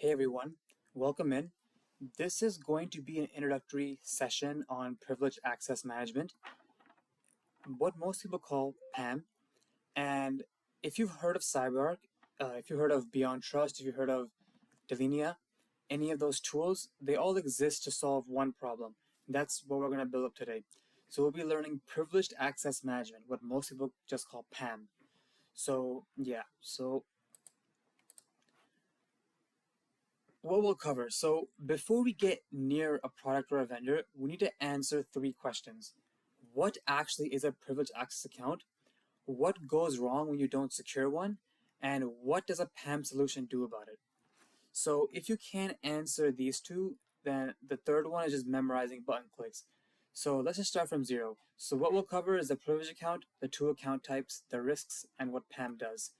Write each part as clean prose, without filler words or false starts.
Hey everyone, welcome in. This is going to be an introductory session on privileged access management, what most people call PAM. And if you've heard of CyberArk, if you've heard of Beyond Trust, if you've heard of Delinea, any of those tools, they all exist to solve one problem. That's what we're going to build up today. So we'll be learning privileged access management, what most people just call PAM. So what we'll cover. So before we get near a product or a vendor, we need to answer three questions. What actually is a privileged access account? What goes wrong when you don't secure one? And what does a PAM solution do about it? So if you can't answer these two, then the third one is just memorizing button clicks. So let's just start from zero. So what we'll cover is the privileged account, the two account types, the risks, and what PAM does.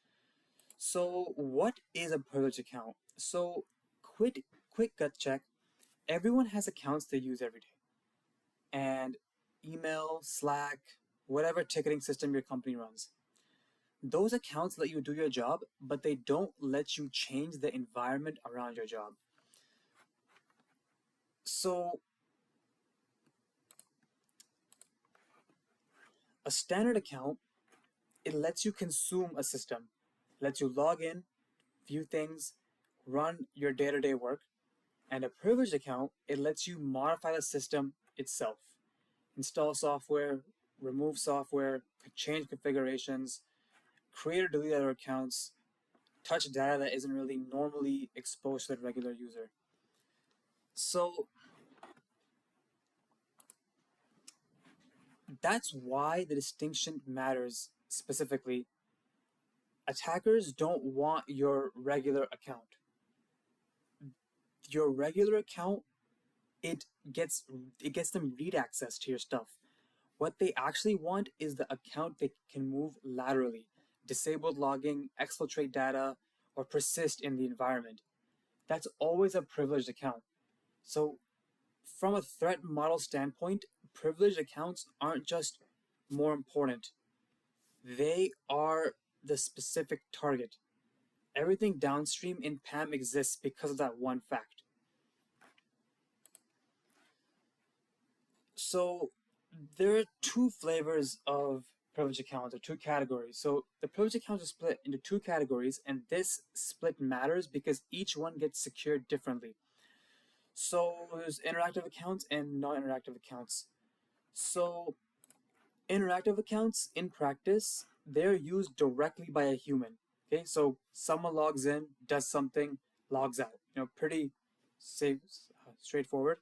So what is a privileged account? So quick gut check. Everyone has accounts they use every day. And email, Slack, whatever ticketing system your company runs. Those accounts let you do your job, but they don't let you change the environment around your job. So a standard account, it lets you consume a system, lets you log in, view things, run your day-to-day work. And a privileged account, it lets you modify the system itself. Install software, remove software, change configurations, create or delete other accounts, touch data that isn't really normally exposed to the regular user. So that's why the distinction matters specifically. Attackers don't want your regular account. Your regular account, it gets them read access to your stuff. What they actually want is the account that can move laterally, disabled logging, exfiltrate data, or persist in the environment. That's always a privileged account. So from a threat model standpoint, privileged accounts aren't just more important. They are the specific target. Everything downstream in PAM exists because of that one fact. So there are two flavors of privileged accounts, or two categories. So the privileged accounts are split into two categories, and this split matters because each one gets secured differently. So there's interactive accounts and non-interactive accounts. So interactive accounts, in practice, they're used directly by a human. Okay, so someone logs in, does something, logs out. Pretty safe, straightforward.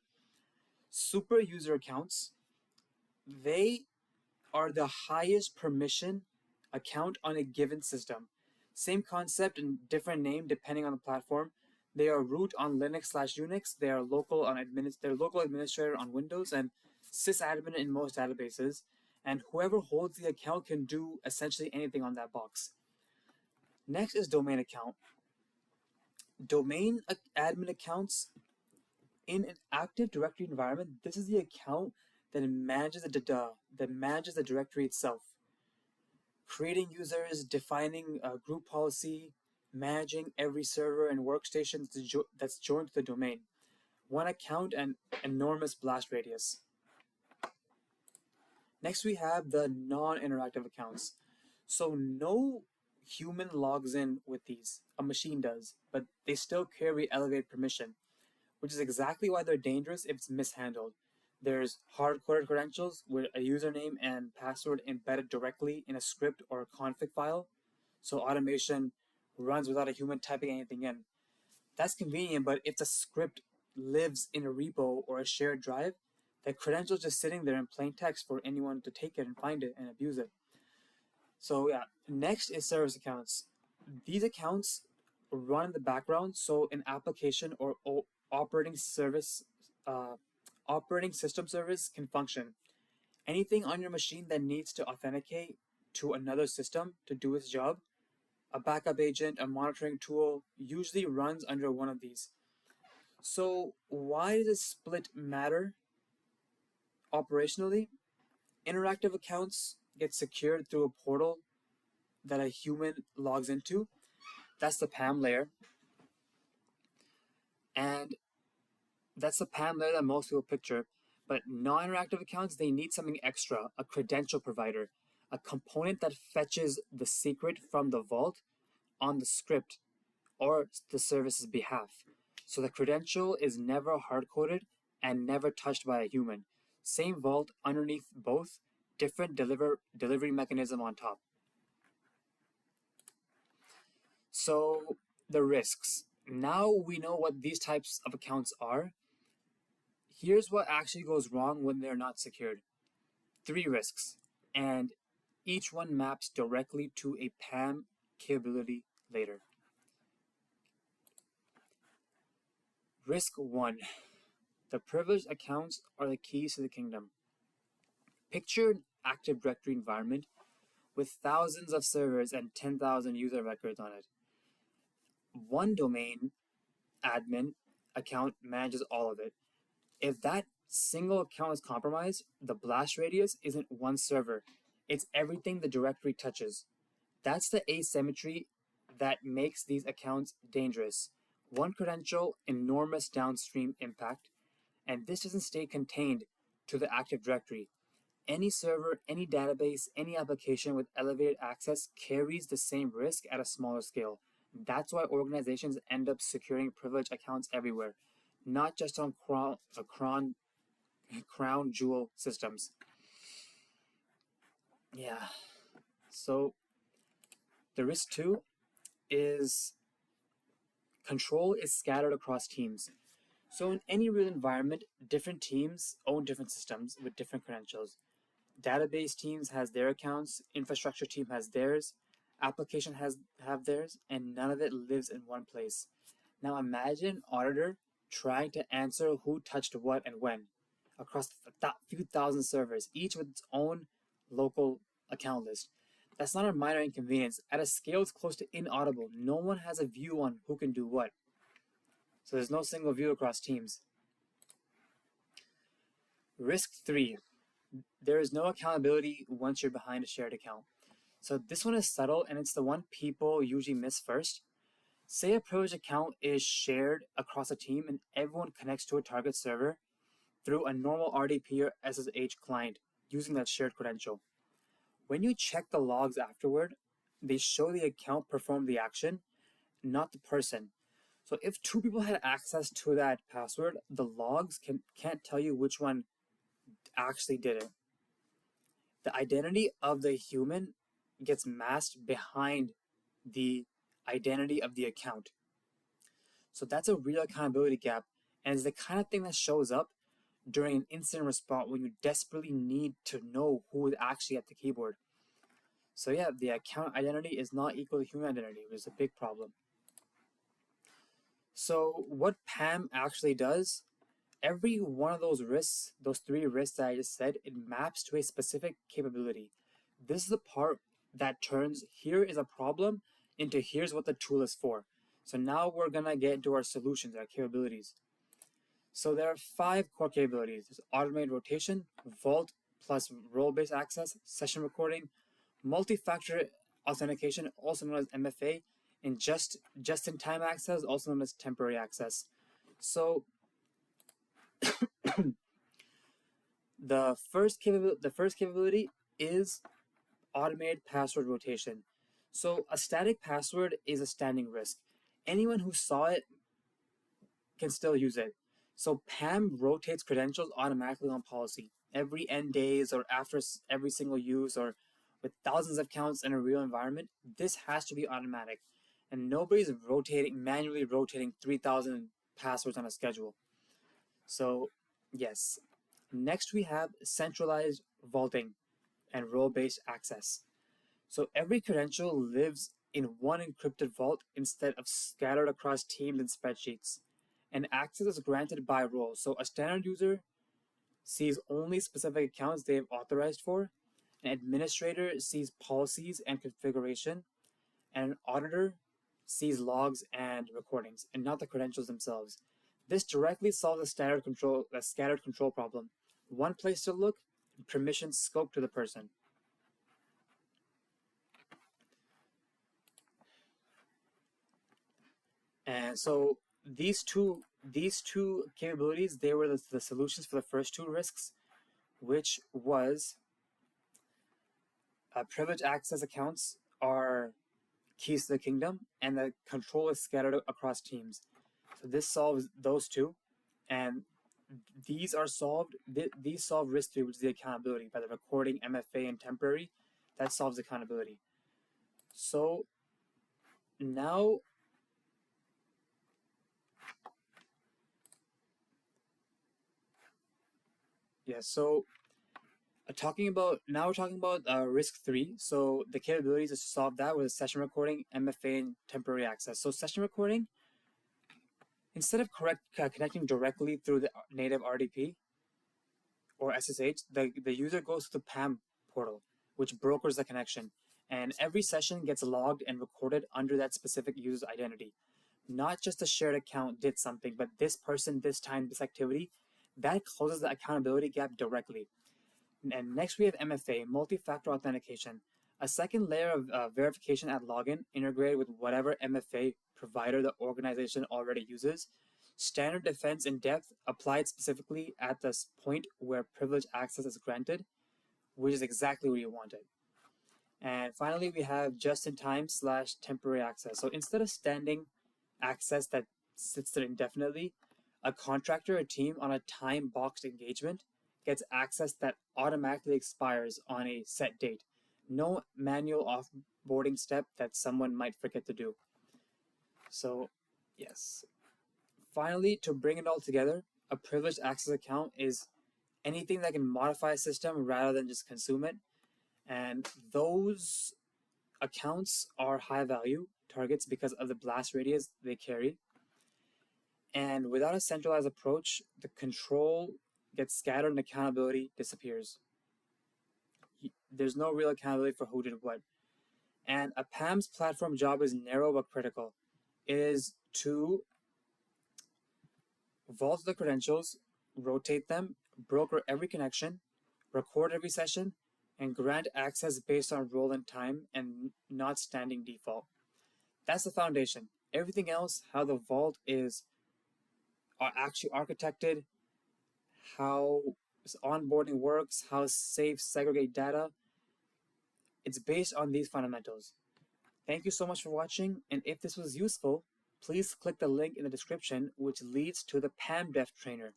Super user accounts, they are the highest permission account on a given system. Same concept and different name depending on the platform. They are root on Linux/Unix. They are local administrator on Windows and sysadmin in most databases. And whoever holds the account can do essentially anything on that box. Next is domain account. Domain admin accounts in an Active Directory environment. This is the account that manages the directory itself. Creating users, defining a group policy, managing every server and workstation that's joined to the domain. One account and enormous blast radius. Next we have the non-interactive accounts. So no human logs in with these. A machine does, but they still carry elevated permission, which is exactly why they're dangerous if it's mishandled. There's hard-coded credentials with a username and password embedded directly in a script or a config file, so automation runs without a human typing anything in. That's convenient, but if the script lives in a repo or a shared drive, the credential is just sitting there in plain text for anyone to take it and find it and abuse it. So yeah, next is service accounts. These accounts run in the background, so an application or operating system service can function. Anything on your machine that needs to authenticate to another system to do its job, a backup agent, a monitoring tool, usually runs under one of these. So why does this split matter operationally? Interactive accounts get secured through a portal that a human logs into. That's the PAM layer. And that's the PAM layer that most people picture. But non-interactive accounts, they need something extra, a credential provider, a component that fetches the secret from the vault on the script or the service's behalf. So the credential is never hard-coded and never touched by a human. Same vault underneath both, different delivery mechanism on top. So the risks. Now we know what these types of accounts are. Here's what actually goes wrong when they're not secured. 3 risks, and each one maps directly to a PAM capability later. Risk 1. The privileged accounts are the keys to the kingdom. Picture an Active Directory environment with thousands of servers and 10,000 user records on it. One domain admin account manages all of it. If that single account is compromised, the blast radius isn't one server. It's everything the directory touches. That's the asymmetry that makes these accounts dangerous. One credential, enormous downstream impact, and this doesn't stay contained to the Active Directory. Any server, any database, any application with elevated access carries the same risk at a smaller scale. That's why organizations end up securing privileged accounts everywhere, not just on crown jewel systems. Yeah. So the risk 2 is control is scattered across teams. So in any real environment, different teams own different systems with different credentials. Database teams has their accounts, infrastructure team has theirs, application have theirs, and none of it lives in one place. Now imagine an auditor trying to answer who touched what and when across a few thousand servers, each with its own local account list. That's not a minor inconvenience. At a scale it's close to inaudible. No one has a view on who can do what. So there's no single view across teams. Risk 3. There is no accountability once you're behind a shared account. So this one is subtle, and it's the one people usually miss first. Say a privileged account is shared across a team and everyone connects to a target server through a normal RDP or SSH client using that shared credential. When you check the logs afterward, they show the account performed the action, not the person. So if 2 people had access to that password, the logs can't tell you which one actually did it. The identity of the human gets masked behind the identity of the account. So that's a real accountability gap, and it's the kind of thing that shows up during an incident response when you desperately need to know who is actually at the keyboard. So yeah, the account identity is not equal to human identity, which is a big problem. So what PAM actually does, every one of those risks, those 3 risks that I just said, it maps to a specific capability. This is the part that turns here is a problem into here's what the tool is for. So now we're gonna get into our solutions, our capabilities. So there are 5 core capabilities. There's automated rotation, vault plus role-based access, session recording, multi-factor authentication, also known as MFA, and just-in-time access, also known as temporary access. So the first capability is automated password rotation. So a static password is a standing risk. Anyone who saw it can still use it. So PAM rotates credentials automatically on policy. Every N days or after every single use or with thousands of accounts in a real environment, this has to be automatic. And nobody's manually rotating 3,000 passwords on a schedule. So yes. Next we have centralized vaulting and role-based access. So every credential lives in one encrypted vault instead of scattered across teams and spreadsheets. And access is granted by role. So a standard user sees only specific accounts they've authorized for. An administrator sees policies and configuration. And an auditor sees logs and recordings, and not the credentials themselves. This directly solves the scattered control problem. One place to look, permission scope to the person. And so these 2 these two capabilities, they were the solutions for the first two risks, which was privileged access accounts are keys to the kingdom, and the control is scattered across teams. So this solves those two, and these are solved. These solve risk three, which is the accountability by the recording, MFA, and temporary. That solves accountability. So now, yeah. So we're talking about risk three. So the capabilities to solve that with session recording, MFA, and temporary access. So session recording, instead of connecting directly through the native RDP or SSH, the user goes to the PAM portal, which brokers the connection. And every session gets logged and recorded under that specific user's identity. Not just a shared account did something, but this person, this time, this activity, that closes the accountability gap directly. And next we have MFA, multi-factor authentication, a second layer of verification at login integrated with whatever MFA provider the organization already uses. Standard defense in depth applied specifically at this point where privileged access is granted, which is exactly what you wanted. And finally, we have just-in-time/temporary access. So instead of standing access that sits there indefinitely, a contractor or team on a time-boxed engagement gets access that automatically expires on a set date. No manual offboarding step that someone might forget to do. So, yes. Finally, to bring it all together, a privileged access account is anything that can modify a system rather than just consume it. And those accounts are high value targets because of the blast radius they carry. And without a centralized approach, the control gets scattered and accountability disappears. There's no real accountability for who did what. And a PAM's platform job is narrow but critical. It is to vault the credentials, rotate them, broker every connection, record every session, and grant access based on role and time and not standing default. That's the foundation. Everything else, how the vault is actually architected, how onboarding works, how safe segregate data, it's based on these fundamentals. Thank you so much for watching, and if this was useful, please click the link in the description which leads to the PAM Dev Trainer,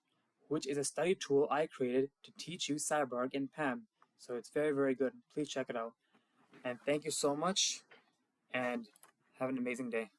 which is a study tool I created to teach you CyberArk and PAM. So it's very, very good. Please check it out. And thank you so much, and have an amazing day.